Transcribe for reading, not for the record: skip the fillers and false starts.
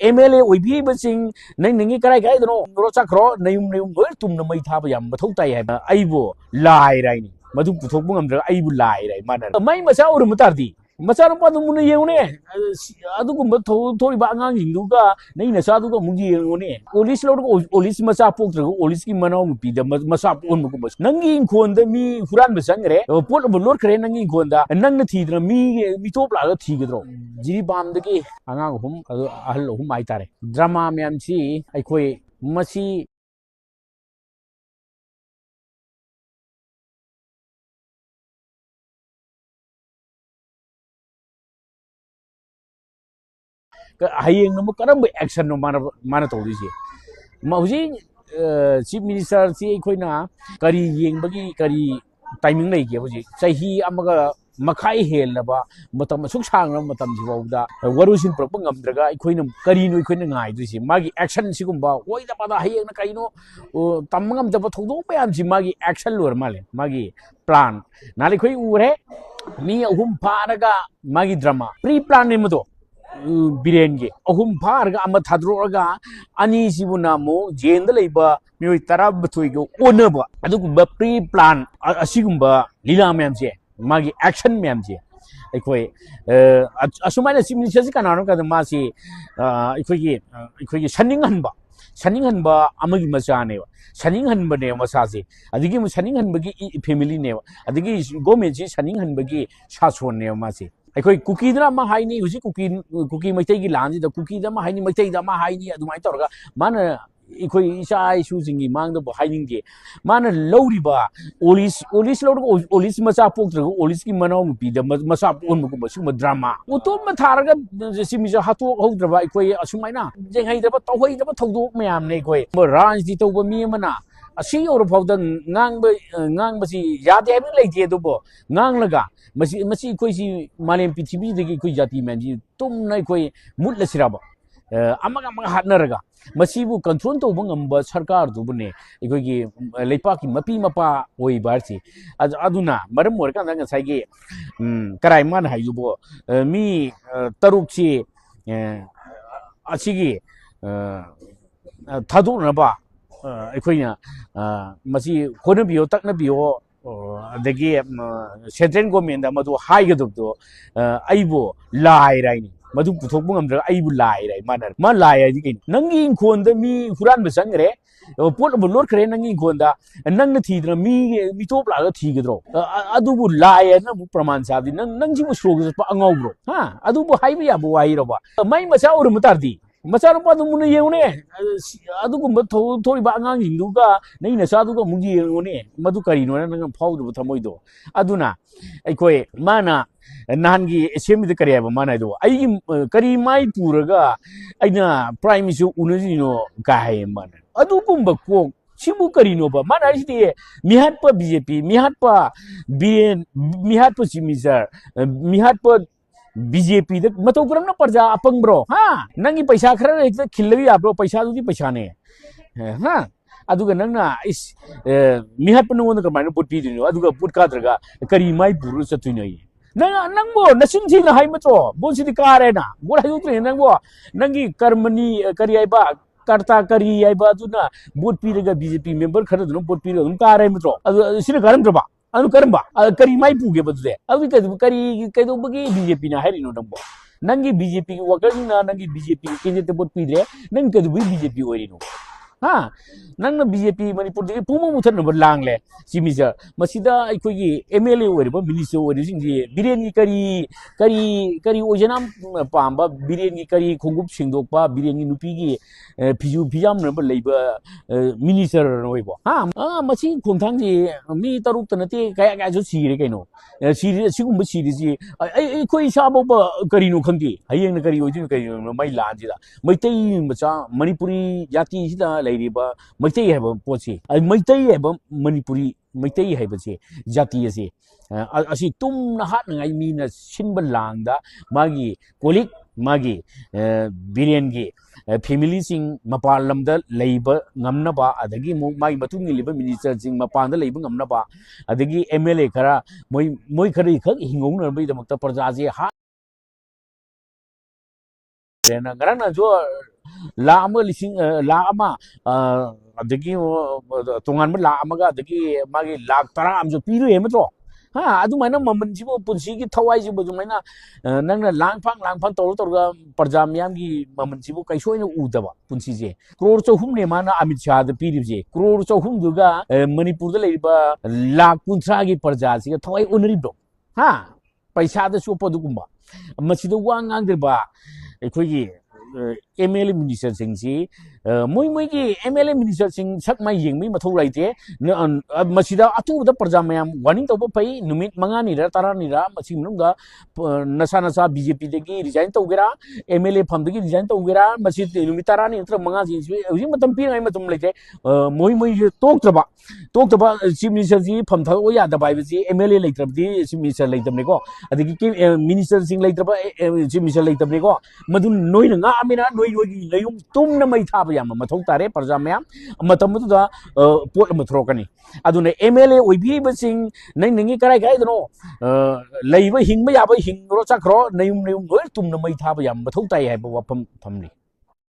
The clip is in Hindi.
MLA ओइबीबसिंग नंगी कराई गाय दनो रो चखरो नयुम लोय तुमना मै थाब याम मथौ ताई है आइबो लाई राइनी मधु पुथोकबो ngamdra आइबो लाई राइ माना मै मचा उरुम तारदी मचा नुपा दुमुना येउने अदुगुम थोरिबा आंगांग हिंदुगा नै नसा दुगा मुंगी येउने ओलिस लोड ओलिस मचा पोक्त्र ओलिस की मनाव नुपी द मचा पोन मुकुम नंगी इंखोन द मी हुरान बसंगरे पोट लोड खरे नंगी इंखोन द नंगना थीद्र मी टोप लागा थीगद्रो जिरी बाम दगी आंगांग हुम अहल हुम आइ तारे ड्रामा म्याम सी अखोय मसी hayeng no karam action no mana tawdi si mauji chief minister si khoina kari yeng bagi kari timing nei ge buji sahi amaga makhai hel na ba matam suk sang na matam ji bawda warusin prok ngamdraga khoina kari no khoina ngai du si magi action si gumba hoi da pada hayeng na kaino tamngam da thodo payam si magi action lor male magi plan nali khoi ure mi ahum pharaga magi drama pre plan ne mado बिरेंगे अहुम फारगा अम थाद्रोगा अनि सिबुना मो जेंद लेबा मिय तरब थुइगो ओनबा अदुगुबा प्री प्लान असिगुबा लीला मैम से मागी एक्शन मैम से अखोय असुमाइना सिमिनिसर से कनानो का मासी अखोय सनिंग हनबा अमगी मचाने सनिंग हनबने मसासे अदिगी सनिंग हनबगी फैमिली ने अदिगी गवर्नमेंट से सनिंग हनबगी शासन ने मासी अखोय कुकीदना मा हाइनी हुजी कुकी मैतै की लान जी कुकी दा मा हाइनी मैतै दा मा हाइनी अदुमाय तोरगा माना अखोय इसा इशू जिंगी मांग द हाइनिंग के माना लौरिबा ओलिस लोड ओलिस मचा पोक्त्र ओलिस की मनाव नुपी द मचा पोन मुकुम सुम ड्रामा उतो म थारगा सिमिजा हातो हौद्रबा अखोय असुमाइना जेंगै दबा तौहै दबा थौदो मयाम ने अखोय राजनीति तौबा मी मना असी और फाउदा ngang यादे है लेते दुबो nganglगा मसी कोई सी मालेम पृथ्वी दगी कोई जाति मैम जी तुम नै कोई मुद्ल सिराबा अमग हाटनरगा मसीबु कंट्रोल तौबो ngamba सरकार दुबने इकोगी लेपाकी मपी मपा ओइ बारसी अदुना मरम मोरका नंग साइगे कराय मान हाइजुबो मी तरुकसी असिगी थादुनबा अखोइना मसी होनबियो तकनबियो अदगी सेंट्रल गवर्नमेंट मधु हाइगदबदो आइबो लाई राइनी मधु पुथोकबो ngamdra आइबो लाई राइ मानर मा लाई आदि के नंगी इंखोन द मी हुरान बसंगरे पोट लोड खरे नंगी इंखोन द नंगना थीद्र मी टोप लागा थीगद्रो अदुबु लाई ना प्रमाण साबदि नंग जिबु स्ट्रोक अंगावब्रो हा अदुबु हाइबो याबो वाइरोबा मै मचा उरुम तारदी मचा रुपा दुमुना येउने अदुगुम थोरिबा आंगांग हिंदुगा नै नसादुगा मुंगी येउने मधु करिनो नंग फाउदु थमोइदो अदुना अखोय माना नानगी असेंबली करे है माना दो आई करी माई पुरगा आइना प्राइम मिनिस्टर उनजिनो गाय माना अदुगुम को सिबु करिनो बा माना रिदे मिहात बीजेपी मिहात बीएन मिहात चिमिसर मिहात बीजेपी द मतौ करमना प्रजा अपंग हाँ नंगी पैसा खरा एक खिल्लगी आपरो पैसा दुदी पैसा ने हाँ अदुगा नंगना इस मिहात पनुवन कमाइनो पुट पीदिनो अदुगा पुट काद्रगा करी माई पुरु चतुइनो नंगबो नसिन थीना हाइ मतो बोसिदि कारेना बोला युत्रे नंगबो नंगी कर्मनी करी आइबा कर्ता करी आइबा दुना बोट पीरगा बीजेपी मेंबर खरा दुनो बोट पीरगा दुम कारे मतो अदु सिर गरमद्रबा अनु करम्बा करी माई पुगे बदुदे अदु करी कैदो बगी बीजेपी ना हाइरिनो नंगबो नंगी बीजेपी की वर्कर ना नंगी बीजेपी कैंडिडेट बोट पीदरे नंग कैदो बीजेपी ओइरिनो हाँ नंग बीजेपी मणिपुर दे पुमो मुथन नंबर लांगले सिमिजा मसिदा अखोगी एमएलए ओरिबो मिनिस्टर ओरिसिंजी बिरेन की करी ओजनाम पांबा बिरेन की करी खोंगुप सिंगदोकपा बिरेन की नुपी की फिजु फिजाम नंबर लेबा मिनिस्टर ओइबो हाँ मसी खोंथांजी मी तरुक तनते काय जो सिरे कैनो सिरे सिगुम सिरिजी अखोई साबो करिनो खंगी हयेंग न करी ओजिन करिनो मै लाजिदा मैतै मचा मणिपुरी जाति सिदा लेरिबा मैतै हैबा पोछि मैतै हैबा मणिपुरी मैतै हैबसे जाति असे असी तुम नहात नgai मीना सिनबा लांगदा मागी कोलिक मागी बिरेन की फैमिली सिंग मपान लमदा लेबा ngamnaba adagi mai matung liba minister sing mapanda leiba ngamnaba adagi MLA khara moi khari khak hingong na bai damakta praja je ha ꯎꯗ꯭ꯔꯦꯅ ꯉꯔꯥꯡꯅꯁꯨ ꯂꯥꯛ ꯑꯃ ꯂꯤꯁꯤꯡ ꯂꯥꯛ ꯑꯃ ꯑꯗꯒꯤ ꯇꯣꯉꯥꯟꯕ ꯂꯥꯛ ꯑꯃꯒ ꯑꯗꯒꯤ ꯃꯥꯒꯤ ꯂꯥꯛ 10 ꯑꯃꯁꯨ ꯄꯤꯔꯨꯏ ꯅꯠꯇ꯭ꯔꯣ ꯍꯥ ꯑꯗꯨꯃꯥꯏꯅ ꯃꯃꯜꯁꯤꯕꯨ ꯄꯨꯟꯁꯤꯒꯤ ꯊꯋꯥꯏꯁꯤꯕꯨ ꯑꯗꯨꯃꯥꯏꯅ ꯅꯪꯅ ꯂꯥꯡꯐꯥꯡ ꯇꯧꯔꯒ ꯄ꯭ꯔꯖꯥ ꯃꯤꯌꯥꯝꯒꯤ ꯃꯃꯜꯁꯤꯕꯨ ꯀꯩꯁꯨ ꯑꯣꯏꯅ ꯎꯗꯕ ꯄꯨꯟꯁꯤꯁꯦ ꯀ꯭ꯔꯣꯔ 300ꯅꯦ ꯃꯥꯅ ꯑꯃꯤꯠ ꯁꯥꯍꯗ ꯄꯤꯔꯤꯕꯁꯦ ꯀ꯭ꯔꯣꯔ 300ꯗꯨꯒ ꯃꯅꯤꯄꯨꯔꯗ ꯂꯩꯔꯤꯕ ꯂꯥꯛ 30ꯒꯤ ꯄ꯭ꯔꯖꯥꯁꯤꯒ ꯊꯋꯥꯏ ꯑꯣꯟꯅꯔꯤꯕ꯭ꯔꯣ ꯍꯥ ꯄꯩꯁꯥꯗ ꯆꯣꯞꯄ ꯑꯗꯨꯒꯨꯝꯕ ꯃꯁꯤꯗ ꯋꯥ ꯉꯥꯡꯗ꯭ꯔꯤꯕ ꯑꯩꯈꯣꯏꯒꯤ MLA ꯃꯤꯅꯤꯁꯇꯔꯁꯤꯡꯁꯤ ꯃꯣꯏꯒꯤ MLA ꯃꯤꯅꯤꯁꯇꯔꯁꯤꯡ ꯁꯛ ꯃꯥꯏ ꯌꯦꯡꯕꯒꯤ ꯃꯊꯧ ꯂꯩꯇꯦ ꯃꯁꯤꯗ ꯑꯊꯨꯕꯗ ꯄ꯭ꯔꯖꯥ ꯃꯌꯥꯝ ꯋꯥꯔꯅꯤꯡ ꯇꯧꯕ ꯐꯩ ꯅꯨꯃꯤꯠ 5ꯅꯤꯔ 10ꯅꯤꯔ ꯃꯁꯤ ꯃꯅꯨꯡꯗ ꯅꯁꯥ BJPꯗꯒꯤ ꯔꯤꯖꯥꯏꯟ ꯇꯧꯒꯦꯔꯥ MLA ꯐꯝꯗꯒꯤ ꯔꯤꯖꯥꯏꯟ ꯇꯧꯒꯦꯔꯥ ꯃꯁꯤ ꯅꯨꯃꯤꯠ 10ꯅꯤ ꯅꯠꯇ꯭ꯔꯒ 5ꯁꯤ ꯍꯧꯖꯤꯛ ꯃꯇꯝ ꯄꯤꯅꯉꯥꯏ ꯃꯇꯝ ꯂꯩꯇꯦ ꯃꯣꯏꯁꯦ ꯇꯣꯛꯇꯕ ꯆꯤꯐ ꯃꯤꯅꯤꯁꯇꯔꯁꯤ ꯐꯝ ꯊꯥꯗꯣꯛꯑꯣ ꯌꯥꯗꯕ ꯍꯥꯏꯕꯁꯤ MLA ꯂꯩꯇ꯭ꯔꯕꯗꯤ ꯆꯤꯐ ꯃꯤꯅꯤꯁꯇꯔ ꯂꯩꯇꯕꯅꯤꯀꯣ ꯑꯗꯒꯤ ꯃꯤꯅꯤꯁꯇꯔꯁꯤꯡ ꯂꯩꯇ꯭ꯔꯕ ꯆꯤꯐ ꯃꯤꯅꯤꯁꯇꯔ ꯂꯩꯇꯕꯅꯤꯀꯣ ꯃꯗꯨ ꯅꯣꯏꯅ ꯉꯥꯛꯑꯃꯤꯅ ꯅꯣꯏꯒꯤ ꯅꯌꯨꯝ ꯇꯨꯝꯅ ꯃꯩ ꯊꯥꯕ ꯌꯥꯝꯅ ꯃꯊꯧ ꯇꯥꯔꯦ ꯄ꯭ꯔꯖꯥ ꯃꯌꯥꯝ ꯃꯇꯝ ꯑꯗꯨꯗ ꯄꯣꯠ ꯑꯃ ꯊꯣꯔꯛꯀꯅꯤ ꯑꯗꯨꯅ MLA ꯑꯣꯏꯕꯤꯔꯤꯕꯁꯤꯡ ꯅꯪꯒꯤ ꯀꯔꯥꯏꯗꯅꯣ ꯂꯩꯕ ꯍꯤꯡꯕ ꯌꯥꯕ ꯍꯤꯡꯈ꯭ꯔꯣ ꯆꯠꯈ꯭ꯔꯣ ꯅꯌꯨꯝ ꯂꯣꯏ ꯇꯨꯝꯅ ꯃꯩ ꯊꯥꯕ ꯌꯥꯝ ꯃꯊꯧ ꯇꯥꯏ ꯍꯥꯏꯕ ꯋꯥꯐꯝ ꯊꯝꯂꯤ